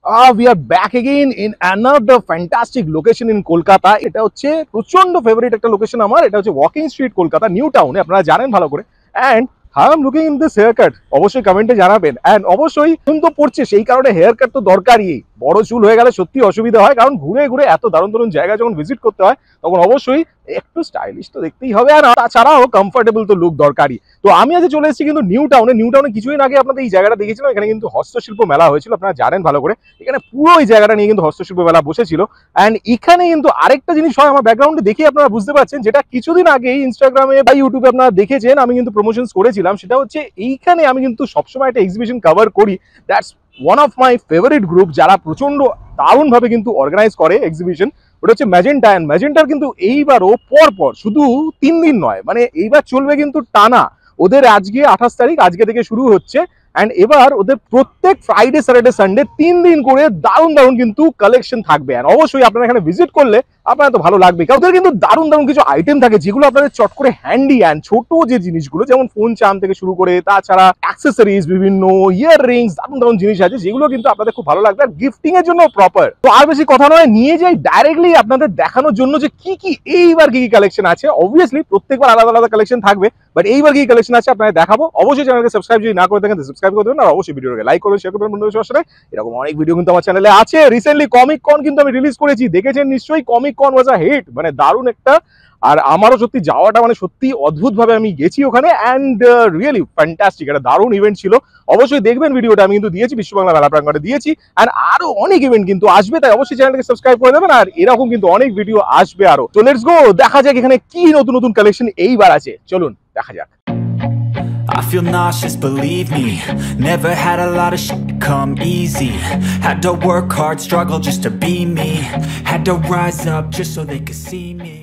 We are back again in another fantastic location in Kolkata. এটা হচ্ছে প্রচন্ড favourite একটা লোকেশন আমার। এটা হচ্ছে ওয়াকিং স্ট্রিট কলকাতা, নিউ টাউনে। আপনারা জানেন ভালো করে। And how I am looking in this haircut, অবশ্যই কমেন্টে জানাবেন। অ্যান্ড অবশ্যই চুল তো পড়ছে, সেই কারণে হেয়ার কাট তো দরকারই। বড় চুল হয়ে গেলে সত্যি অসুবিধা হয়, কারণ ঘুরে ঘুরে এত দারুণ দারুণ জায়গা যখন ভিজিট করতে হয় তখন অবশ্যই একটু স্টাইলিশ তো দেখতেই হবে, আর তাছাড়াও কমফোর্টেবল তো লুক দরকারই। তো আমি আজ চলে এসেছি কিন্তু নিউ টাউনে কিছুদিন আগে আপনাদের এই জায়গাটা দেখেছিলাম। এখানে কিন্তু হস্তশিল্প মেলা হয়েছিল, আপনারা জানেন ভালো করে। এখানে পুরো এই জায়গাটা নিয়ে কিন্তু হস্তশিল্প মেলা বসেছিল। অ্যান্ড এখানে কিন্তু আরেকটা জিনিস হয়, আমার ব্যাকগ্রাউন্ডে দেখে আপনারা বুঝতে পারছেন, যেটা কিছুদিন আগে ইনস্টাগ্রামে বা ইউটিউবে আপনারা দেখেছেন, আমি কিন্তু প্রমোশনস করেছিলাম। সেটা হচ্ছে এইখানে আমি কিন্তু সবসময় একটা এক্সিবিশন কভার করি। That's one of my favourite group, যারা প্রচন্ড দারুণভাবে কিন্তু অর্গানাইজ করে এক্সিবিশন। ওটা হচ্ছে ম্যাজেন্টা। অ্যান্ড ম্যাজেন্টার কিন্তু এইবারও পর শুধু 3 দিন নয়, মানে এইবার চলবে কিন্তু টানা। ওদের আজকে 28 তারিখ, আজকে থেকে শুরু হচ্ছে। অ্যান্ড এবার ওদের প্রত্যেক ফ্রাইডে স্যাটারডে সানডে 3 দিন করে দারুণ দারুণ কিন্তু কালেকশন থাকবে। অ্যান্ড অবশ্যই আপনারা এখানে ভিজিট করলে আপনার তো ভালো লাগবে, কারণ ওদের কিন্তু দারুণ দারুণ কিছু আইটেম থাকে যেগুলো আপনাদের চট করে হ্যান্ডি। অ্যান্ড ছোট যে জিনিসগুলো, যেমন ফোন চার্ম থেকে শুরু করে তাছাড়া অ্যাক্সেসরিজ, বিভিন্ন ইয়ার রিংস, দারুণ দারুণ জিনিস আছে যেগুলো কিন্তু আপনাদের খুব ভালো লাগবে, আর গিফটিং এর জন্য প্রপার। তো আর বেশি কথা নয়, নিয়ে যাই ডাইরেক্টলি আপনাদের দেখানোর জন্য যে কি এইবার কি কালেকশন আছে। অবভিয়াসলি প্রত্যেকবার আলাদা আলাদা কালেকশন থাকবে, বাট এইবার কি কালেকশন আছে আপনাদের দেখাবো। অবশ্যই চ্যানেলকে সাবস্ক্রাইব যদি না করে থাকেন সাবস্ক্রাইব করে দেবেন, আর অবশ্যই ভিডিওকে লাইক করবেন, শেয়ার করবেন বন্ধুদের সাথে। এরকম অনেক ভিডিও কিন্তু আমার চ্যানেলে আছে। রিসেন্টলি কমিক কন কিন্তু আমি রিলিজ করেছি, দেখেছেন নিশ্চয়ই। কমিক কন ওয়াজ আ হিট, মানে দারুণ একটা। আর আমারও সত্যি যাওয়াটা মানে সত্যি অদ্ভুত ভাবে আমি গেছি ওখানে। অ্যান্ড রিয়েলি ফ্যান্টাস্টিক, একটা দারুণ ইভেন্ট ছিল। অবশ্যই দেখবেন ভিডিওটা, আমি কিন্তু দিয়েছি বিশ্ব বাংলা মেলা প্রাঙ্গণে দিয়েছি। অ্যান্ড আরো অনেক ইভেন্ট কিন্তু আসবে, তাই অবশ্যই চ্যানেলকে সাবস্ক্রাইব করে দেবেন। আর এরকম কিন্তু অনেক ভিডিও আসবে আরো। তো লেটস গো, দেখা যাক এখানে কি নতুন নতুন কালেকশন এইবার আছে। চলুন দেখা যাক। I feel nauseous, believe me. Never had a lot of shit come easy. Had to work hard, struggle just to be me. Had to rise up just so they could see me.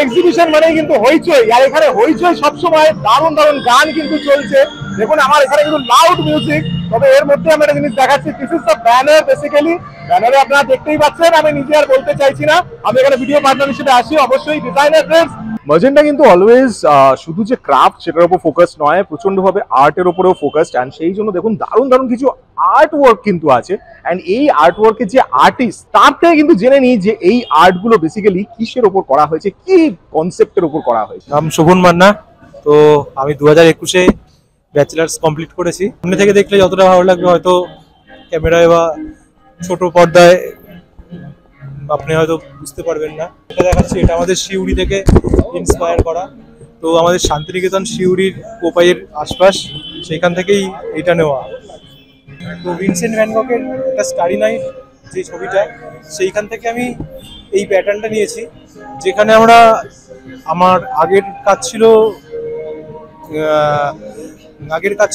Exhibition মানে কিন্তু হইচই, আর এখানে হইচই সবসময়। দারুণ দারুণ গান কিন্তু চলছে। দেখুন আমার এখানে কিন্তু লাউড মিউজিক। তবে এর মধ্যে আমি একটা জিনিস দেখাচ্ছি, this is the banner. Basically ব্যানারে আপনারা দেখতেই পাচ্ছেন, আমি নিজে আর বলতে চাইছি না, আমি এখানে ভিডিও পার্টনার হিসেবে আসি। অবশ্যই ডিজাইনার ফ্রেন্ডস। ম্যাজেন্টা কিন্তু অলওয়েজ শুধু যে ক্রাফট সেটার উপর ফোকাস নয়, প্রচন্ডভাবে আর্টের উপরেও ফোকাসড। অ্যান্ড সেই জন্য দেখুন দারুণ দারুণ কিছু আর্ট ওয়ার্ক কিন্তু আছে। অ্যান্ড এই আর্ট ওয়ার্কের যে আর্টিস্ট, তার থেকে কিন্তু জেনে নিই যে এই আর্টগুলো বেসিক্যালি কিসের ওপর করা হয়েছে, কি কনসেপ্টের উপর করা হয়েছে। নাম শোভন মান্না। তো আমি 2021-এ ব্যাচেলার্স কমপ্লিট করেছি। সামনে থেকে দেখলে যতটা ভালো লাগবে হয়তো ক্যামেরায় বা ছোট পর্দায় আপনি হয়তো বুঝতে পারবেন না। এটা দেখাচ্ছি, এটা আমাদের সিউড়ি থেকে ইন্সপায়ার করা। তো আমাদের শান্তিনিকেতন সিউড়ির কোপাইয়ের আশপাশ, সেইখান থেকেই এটা নেওয়া। তো ভিনসেন্ট ভ্যান গকের একটা স্টারি নাইট যে ছবিটা, সেইখান থেকে আমি এই প্যাটার্নটা নিয়েছি। যেখানে আমার আগের কাজ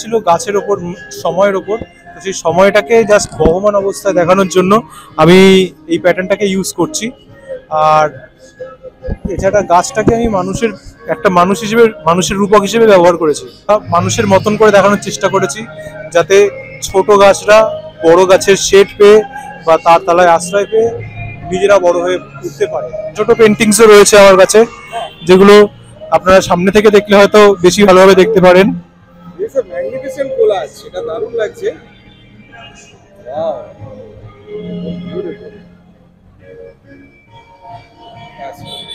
ছিল গাছের ওপর, সময়ের ওপর। তো সেই সময়টাকে জাস্ট বহমান অবস্থায় দেখানোর জন্য আমি এই প্যাটার্নটাকে ইউজ করছি। আর এছাড়া গাছটাকে আমি মানুষের রূপক হিসেবে ব্যবহার করেছি। মানুষের মতন করে দেখানোর চেষ্টা করেছি, যাতে ছোট গাছরা বড় গাছের শেড পেয়ে বা তার তলায় আশ্রয় পেয়ে নিজেরা বড় হয়ে উঠতে পারে। ছোট পেন্টিংসও রয়েছে আমার কাছে, যেগুলো আপনারা সামনে থেকে দেখলে হয়তো বেশি ভালোভাবে দেখতে পারেন। ম্যাগনিফিসেন্ট কোলাজ, এটা দারুণ লাগছে। Wow, beautiful.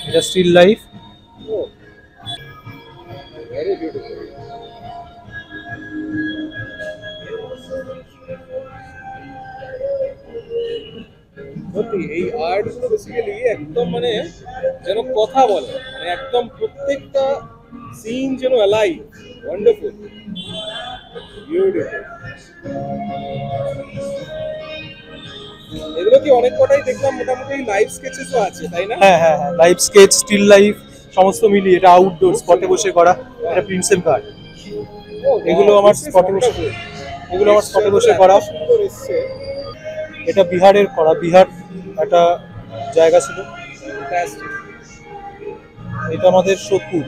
এটা স্টিল লাইফ। Very beautiful. সত্যি এই আর্টগুলো বেসিক্যালি একদম মানে যেন কথা বলে, মানে একদম প্রত্যেকটা সিন যেন অ্যালাইভ। Wonderful, beautiful. এগুলো কি অনেক কটাই দেখলাম মোটামুটি লাইভ স্কেচেসও আছে, তাই না? হ্যাঁ হ্যাঁ হ্যাঁ, লাইভ স্কেচ, স্টিল লাইফ সমস্ত মিলিয়ে। এটা আউটডোর স্পটে বসে করা। এটা প্রিন্সেপ ঘাট। এগুলো আমার স্পটে বসে করা। এটা বিহারের করা, বিহার একটা জায়গা ছিল। এটা আমাদের সোদপুর।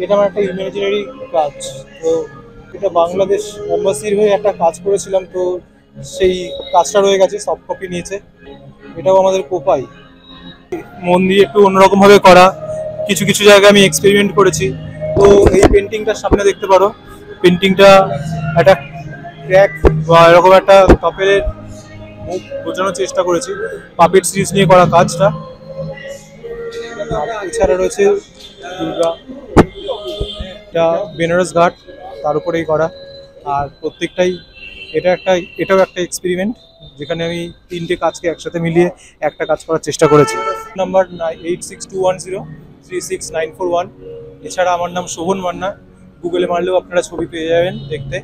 এটা আমার একটা ইমাজিনারি কাজ। তো এটা বাংলাদেশ এম্বাসির হয়ে একটা কাজ করেছিলাম, তো সেই কাজটা রয়ে গেছে, সফট কপি নিয়েছে। এটাও আমাদের কোপাই। মন দিয়ে একটু অন্যরকম ভাবে করা, কিছু কিছু জায়গায় আমি এক্সপেরিমেন্ট করেছি। তো এই পেন্টিংটার সামনে দেখতে পারো, পেন্টিংটা একটা ক্র্যাক বা এরকম একটা কাপেলের মুখ বোঝানোর চেষ্টা করেছি পাপেট সিরিজ নিয়ে করা কাজটা। এছাড়া রয়েছে দুর্গা, এটা বেনারস ঘাট তার উপরেই করা, আর প্রত্যেকটাই এটাও একটা এক্সপেরিমেন্ট যেখানে আমি 3টে কাজকে একসাথে মিলিয়ে একটা কাজ করার চেষ্টা করেছি। নাম্বার 8621036941। এছাড়া আমার নাম শোভন মান্না, গুগলে মারলেও আপনারা ছবি পেয়ে যাবেন দেখতে।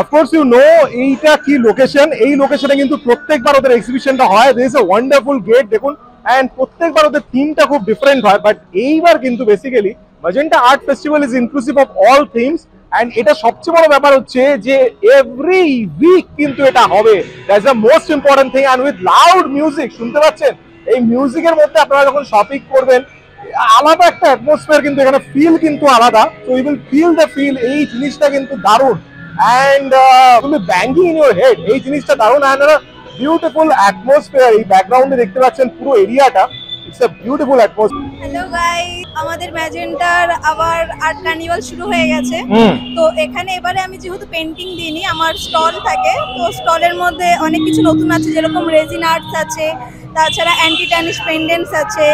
অফকোর্স ইউ নো এইটা কি লোকেশন, এই লোকেশনে কিন্তু প্রত্যেকবার ওদের এক্সিবিশনটা হয়। This is a wonderful gate দেখুন, এন্ড প্রত্যেকবার ওদের থিমটা খুব ডিফারেন্ট হয়, বাট এইবার কিন্তু basically magenta art festival is inclusive of all themes. And এটা সবচেয়ে বড় ব্যাপার হচ্ছে যে এভরি উইক কিন্তু এটা হবে, that's the most important thing, and with loud music. শুনতে পাচ্ছেন? এই মিউজিকের মধ্যে আপনারা যখন শপিং করবেন আলাদা একটা অ্যাটমসফিয়ার কিন্তু এখানে ফিল কিন্তু আলাদা, so you will feel the feel. এই জিনিসটা কিন্তু দারুণ, and banging in your head, এই জিনিসটা দারুণ। and বিউটিফুল অ্যাটমসফিয়ার, এই ব্যাকগ্রাউন্ডে দেখতে পাচ্ছেন পুরো এরিয়াটা, it's a beautiful atmosphere. Hello guys, আমাদের ম্যাজেন্টার আবার আর্ট কার্নিভাল শুরু হয়ে গেছে। তো এখানে এবারে আমি যেহেতু পেন্টিং দিইনি, আমার স্টল থাকে, তো স্টলের মধ্যে অনেক কিছু নতুন আছে, যেরকম রেজিন আর্টস আছে, তাছাড়া অ্যান্টি টার্নিশ পেন্ডেন্টস আছে,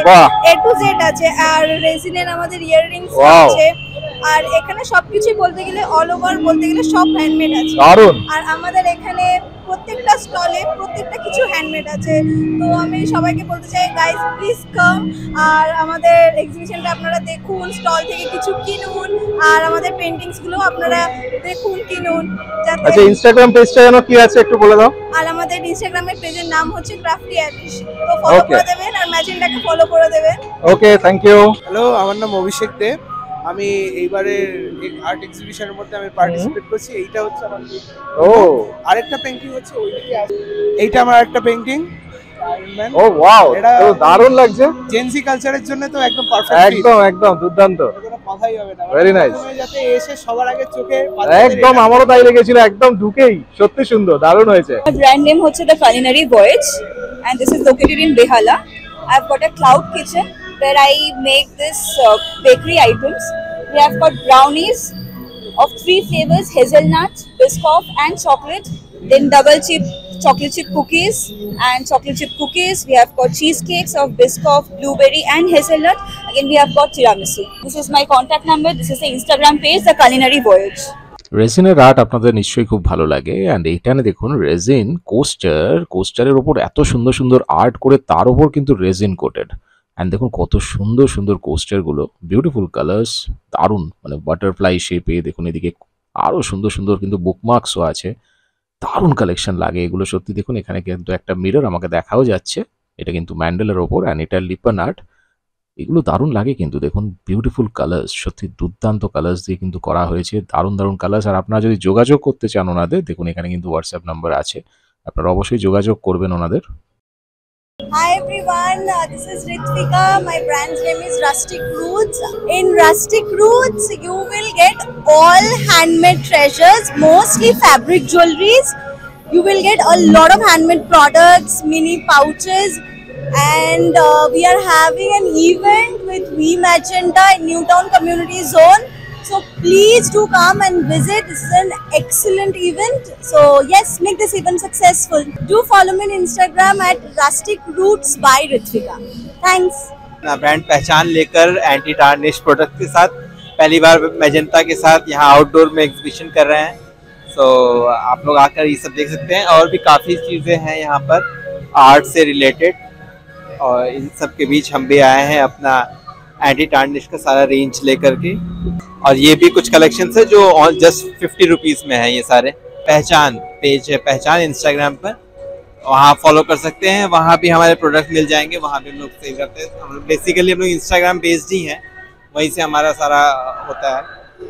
A to Z আছে, আর রেজিনের আমাদের ইয়াররিংস আছে। আর এখানে সবকিছু বলতে গেলে অল ওভার বলতে গেলে সব হ্যান্ডমেড আছে। আর আমাদের এখানে প্রত্যেকটা স্টলে প্রত্যেকটা কিছু হ্যান্ডমেড আছে। তো আমি সবাইকে বলতে চাই গাইস প্লিজ কাম, আর আমাদের এক্সিবিশনটা আপনারা দেখুন, স্টল থেকে কিছু কিনুন, আর আমাদের পেন্টিংস গুলো আপনারা দেখুন, কিনুন। আচ্ছা, ইনস্টাগ্রাম পেজটা যেন কি আছে একটু বলে দাও। আর আমাদের ইনস্টাগ্রামের পেজের নাম হচ্ছে ক্রাফটি আর্টিশ, তো ফলো করে দেবেন আর ম্যাজেন্টাকে ফলো করে দেবেন। ওকে, থ্যাংক ইউ। হ্যালো, আমার নাম অভিষেক দেব। আমি এইবারের আর্ট এক্সিবিশনের মধ্যে আমি পার্টিসিপেট করছি। এইটা হচ্ছে আমার আরেকটা পেইন্টিং হচ্ছে ওইদিকে আছে, এইটা আমার একটা পেইন্টিং। ও ওয়াও, এটা দারুণ লাগছে। জেনজি কালচারের জন্য তো একদম পারফেক্ট, একদম দুর্দান্ত, কোনো কথাই হবে না। Very nice. যাতে এসে সবার আগে চোখে একদম আমারও তাই লেগেছিল, একদম ঢুকেই সত্যি সুন্দর, দারুণ হয়েছে। My brand name হচ্ছে The Culinary Voyage, and this is located in Behala. I've got a cloud kitchen where I make this bakery items. We have got brownies of 3 flavors: hazelnut, biscoff, and chocolate. Then double chip chocolate chip cookies and chocolate chip cookies. We have got cheesecakes of biscoff, blueberry, and hazelnut. Again, we have got tiramisu. This is my contact number. This is the Instagram page, The Culinary Voyage. রেজিনের art আপনাদের নিশ্চয়ই খুব ভালো লাগে, and এইখানে দেখুন raisin কোস্টারের ওপর এত সুন্দর সুন্দর আর্ট করে তার ওপর কিন্তু রেজিন কোটেড। অ্যান্ড দেখুন কত সুন্দর সুন্দর কোস্টারগুলো, বিউটিফুল কালার্স, দারুণ, মানে বাটারফ্লাই শেপে। দেখুন এদিকে আরও সুন্দর সুন্দর কিন্তু বুকমার্কসও আছে, দারুণ কালেকশন লাগে এগুলো সত্যি। দেখুন এখানে কিন্তু একটা মিরর আমাকে দেখাও যাচ্ছে, এটা কিন্তু ম্যান্ডেলের ওপর, অ্যান্ড এটা লিপন আর্ট। এগুলো দারুণ লাগে কিন্তু, দেখুন বিউটিফুল কালার্স, সত্যি দুর্দান্ত কালার্স দিয়ে কিন্তু করা হয়েছে, দারুণ দারুণ কালার্স। আর আপনারা যদি যোগাযোগ করতে চান ওনাদের, দেখুন এখানে কিন্তু হোয়াটসঅ্যাপ নাম্বার আছে, আপনারা অবশ্যই যোগাযোগ করবেন ওনাদের। Hi everyone, this is Ritvika. My brand's name is Rustic Roots. In Rustic Roots, you will get all handmade treasures, mostly fabric jewelries. You will get a lot of handmade products, mini pouches, and we are having an event with We Magenta in Newtown Community Zone. So please do come and visit. This is an excellent event. So yes, make this event successful. Do follow me on Instagram at Rustic Roots by Ritvika. Thanks. अपना brand पहचान लेकर anti tarnish product के साथ पहली बार magenta के साथ यहाँ outdoor में एग्जीबिशन कर रहे हैं। सो आप लोग आकर ये सब देख सकते हैं, और भी काफ़ी चीज़ें हैं यहाँ पर आर्ट से रिलेटेड, और इन सब के बीच हम भी आए हैं अपना एंटी टार्निश का सारा रेंज लेकर के। और ये भी कुछ कलेक्शन है जो जस्ट 50 रुपीज़ में है। ये सारे पहचान पेज है, पहचान इंस्टाग्राम पर, वहाँ फॉलो कर सकते हैं, वहाँ भी हमारे प्रोडक्ट मिल जाएंगे, वहाँ भी हम लोग सेल करते हैं। हम लोग बेसिकली हम लोग इंस्टाग्राम बेस्ड ही हैं, वहीं से हमारा सारा होता है,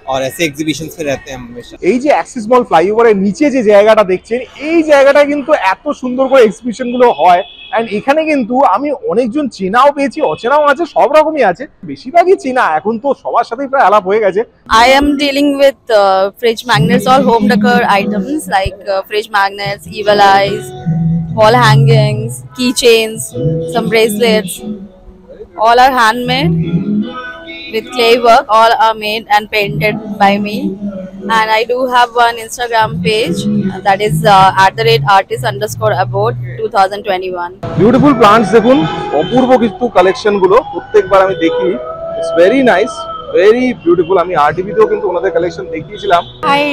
और ऐसे एग्जीबिशंस में रहते हैं हम हमेशा। এই যে অ্যাক্সিস মল ফ্লাইওভারের নিচে যে জায়গাটা দেখছেন, এই জায়গাটা কিন্তু এত সুন্দর করে এক্সিবিশন গুলো হয়, এন্ড এখানে কিন্তু আমি অনেকজন চেনাও পেয়েছি, অচেনাও আছে, সব রকমই আছে, বেশিরভাগই চেনা। এখন তো সবার সাথেই প্রায় আলাপ হয়ে গেছে। I am dealing with fridge magnets or home decor items like fridge magnets, evil eyes, wall hangings, keychains, some bracelets. All are handmade with clay work. All are made and painted by me. and I do have one Instagram page that is @artist_abode 2021. Beautiful plants দেখুন, অপূর্ব কিছু collection গুলো প্রত্যেকবার আমি দেখি, it's very nice, very beautiful. আমি আরটিভিতেও কিন্তু ওনাদের collection দেখিয়েছিলাম। Hi,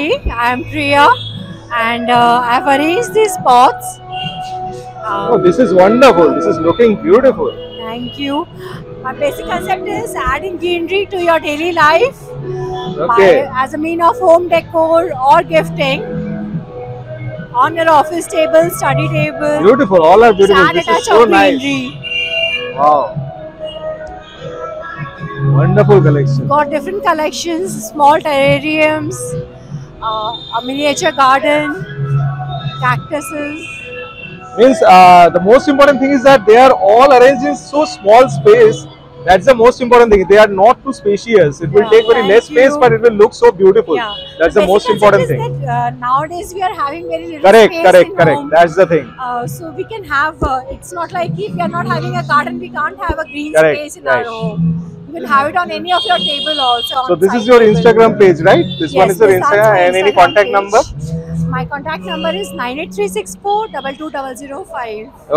I am Priya and I have arranged these pots. Oh, this is wonderful. This is looking beautiful. Thank you. My basic concept is adding greenery to your daily life Okay. as a mean of home decor or gifting on your office table, study table. Beautiful. All are beautiful. Add a This is touch so of nice. greenery. Wow. Wonderful collection. Got different collections, small terrariums, a miniature garden, cactuses. Means the most important thing is that they are all arranged in so small space. That's the most important thing. They are not too spacious. It will take very less space, but it will look so beautiful. Yeah. That's the Basic most concept important is thing. That, nowadays we are having very little Correct, space correct, in correct. home. That's the thing. So we can have. It's not like if we are not having a garden, we can't have a green Correct, space in right. our home. You can have it on any of your table also. So on this is side your table. Instagram page, right? This Yes, one is your that's Instagram my and any Instagram contact page. number? My contact number is 98364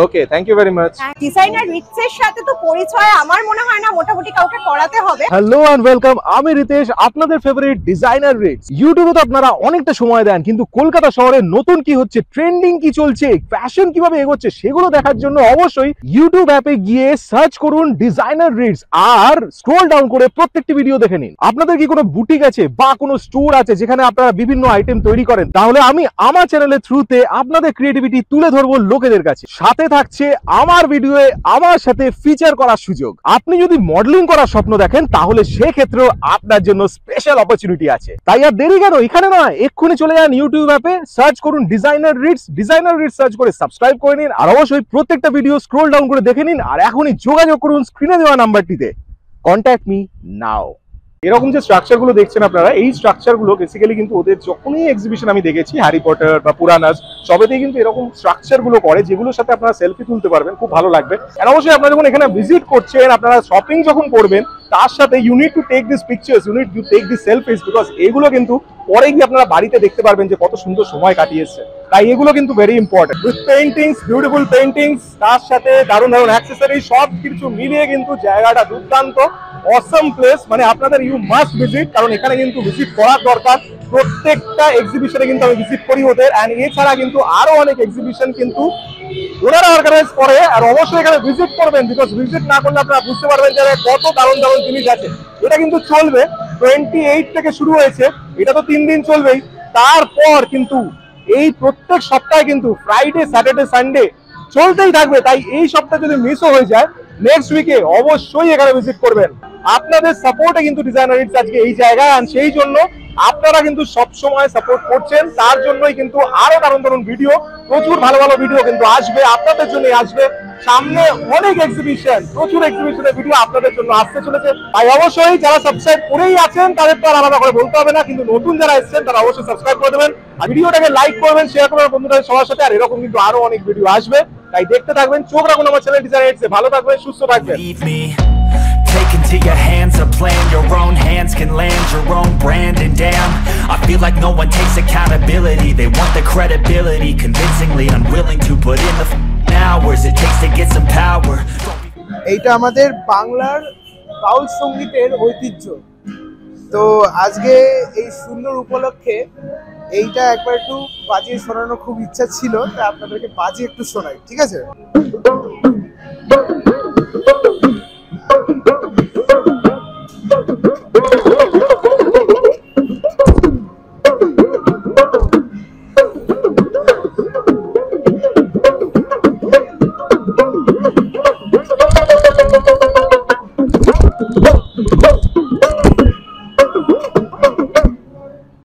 Okay, thank you very much. Designer রিটসের সাথে তো পরিচয় আমার মনে হয় না মোটামুটি কাউকে করাতে হবে। হ্যালো এন্ড ওয়েলকাম, আমি রিতেশ, আপনাদের ফেভারিট ডিজাইনার রিটস। ইউটিউবে তো আপনারা অনেকটা সময় দেন, কিন্তু কলকাতা শহরে নতুন কি হচ্ছে, ট্রেন্ডিং কি চলছে, ফ্যাশন কিভাবে এগোচ্ছে সেগুলো দেখার জন্য অবশ্যই ইউটিউব অ্যাপে গিয়ে সার্চ করুন ডিজাইনার রিটস আর স্ক্রল ডাউন করে প্রত্যেকটি ভিডিও দেখে নিন। আপনাদের কি কোনো বুটিক আছে বা কোনো স্টোর আছে যেখানে আপনারা বিভিন্ন আইটেম তৈরি করেন, তাহলে আমি আমার চ্যানেলের থ্রুতে আপনাদের ক্রিয়েটিভিটি তুলে ধরবো লোকেদের কাছে। সাথে থাকছে আমার ভিডিওয়ে আমার সাথে ফিচার করার সুযোগ। আপনি যদি মডেলিং করার স্বপ্ন দেখেন তাহলে সেক্ষেত্রেও আপনার জন্য স্পেশাল অপরচুনিটি আছে। তাই আর দেরি কেন, এখানে নয়, এক্ষুনি চলে যান ইউটিউব অ্যাপে, সার্চ করুন ডিজাইনার রিটস, সার্চ করে সাবস্ক্রাইব করে নিন আর অবশ্যই প্রত্যেকটা ভিডিও স্ক্রল ডাউন করে দেখে নিন আর এখনই যোগাযোগ করুন স্ক্রিনে দেওয়া নাম্বারটিতে। Contact me now. এরকম যে স্ট্রাকচার গুলো দেখছেন আপনারা, এই স্ট্রাকচার গুলো বেসিক্যালি কিন্তু ওদের যখনই এক্সিবিশন আমি দেখেছি, হ্যারি পটার বা পুরানাস, সবেতেই কিন্তু এরকম স্ট্রাকচার গুলো করে যেগুলোর সাথে আপনারা সেলফি তুলতে পারবেন, খুব ভালো লাগবে। আর অবশ্যই আপনারা যখন এখানে ভিজিট করছেন, আপনারা শপিং যখন করবেন, তার সাথে you need to take this pictures, you need to take this selfies, because এগুলো কিন্তু পরে গিয়ে আপনারা বাড়িতে দেখতে পারবেন যে কত সুন্দর সময় কাটিয়েছে। তাই এগুলো কিন্তু very important. With paintings, beautiful paintings, তার সাথে দারুণ দারুণ অ্যাক্সেসরি, সব কিছু মিলিয়ে কিন্তু জায়গাটা দুর্দান্ত, অসম প্লেস। মানে আপনাদের ইউ মাস্ট ভিজিট, কারণ এখানে কিন্তু ভিজিট করার দরকার। প্রত্যেকটা এক্সিবিশনে কিন্তু আমি ভিজিট করি ওদের, অ্যান্ড এছাড়া কিন্তু আরো অনেক এক্সিবিশন কিন্তু ওনারা অর্গানাইজ করে। আর অবশ্যই এখানে ভিজিট করবেন, বিকজ ভিজিট না করলে আপনারা বুঝতে পারবেন যে কত দারুণ দারুণ জিনিস আছে। এটা কিন্তু চলবে 28 থেকে শুরু হয়েছে, এটা তো 3 দিন চলবেই। তারপর কিন্তু এই প্রত্যেক সপ্তাহে কিন্তু ফ্রাইডে, স্যাটারডে, সানডে চলতেই থাকবে। তাই এই সপ্তাহে যদি মিসও হয়ে যায়, নেক্সট উইকে অবশ্যই এখানে ভিজিট করবেন। আপনাদের সাপোর্টে কিন্তু ডিজাইনার রিটস আজকে এই জায়গায়, আর সেই জন্য আপনারা কিন্তু সব সময় সাপোর্ট করছেন, তার জন্যই কিন্তু আরো দারুণ দারুণ ভিডিও, প্রচুর ভালো ভালো ভিডিও কিন্তু আসবে, আপনাদের জন্যই আসবে। সামনে অনেক এক্সিবিশন, প্রচুর এক্সিবিশনের ভিডিও আপনাদের জন্য আসতে চলেছে। তাই অবশ্যই যারা সাবস্ক্রাইব করেই আছেন তাদের তো আর আলাদা করে বলতে হবে না, কিন্তু নতুন যারা এসেছেন তারা অবশ্যই সাবস্ক্রাইব করে দেবেন আর ভিডিওটাকে লাইক করবেন, শেয়ার করবেন বন্ধুদের সবার সাথে। আর এরকম কিন্তু আরো অনেক ভিডিও আসবে, তাই দেখতে থাকবেন, চোখ রাখুন আমার চ্যানেল ডিজাইনার রিটসে। ভালো থাকবেন, সুস্থ থাকবেন। Take into your hands a plan, your own hands can land your own brand. And damn, I feel like no one takes accountability. They want the credibility, convincingly unwilling to put in the hours it takes to get some power. এইটা আমাদের বাংলার বাউল সঙ্গীতের ঐতিহ্য। তো আজকে এই সুন্দর উপলক্ষে এইটা একবার একটু বাজিয়ে শোনানোর খুব ইচ্ছা ছিল, তাই আপনাদেরকে বাজিয়ে একটু শোনাই, ঠিক আছে?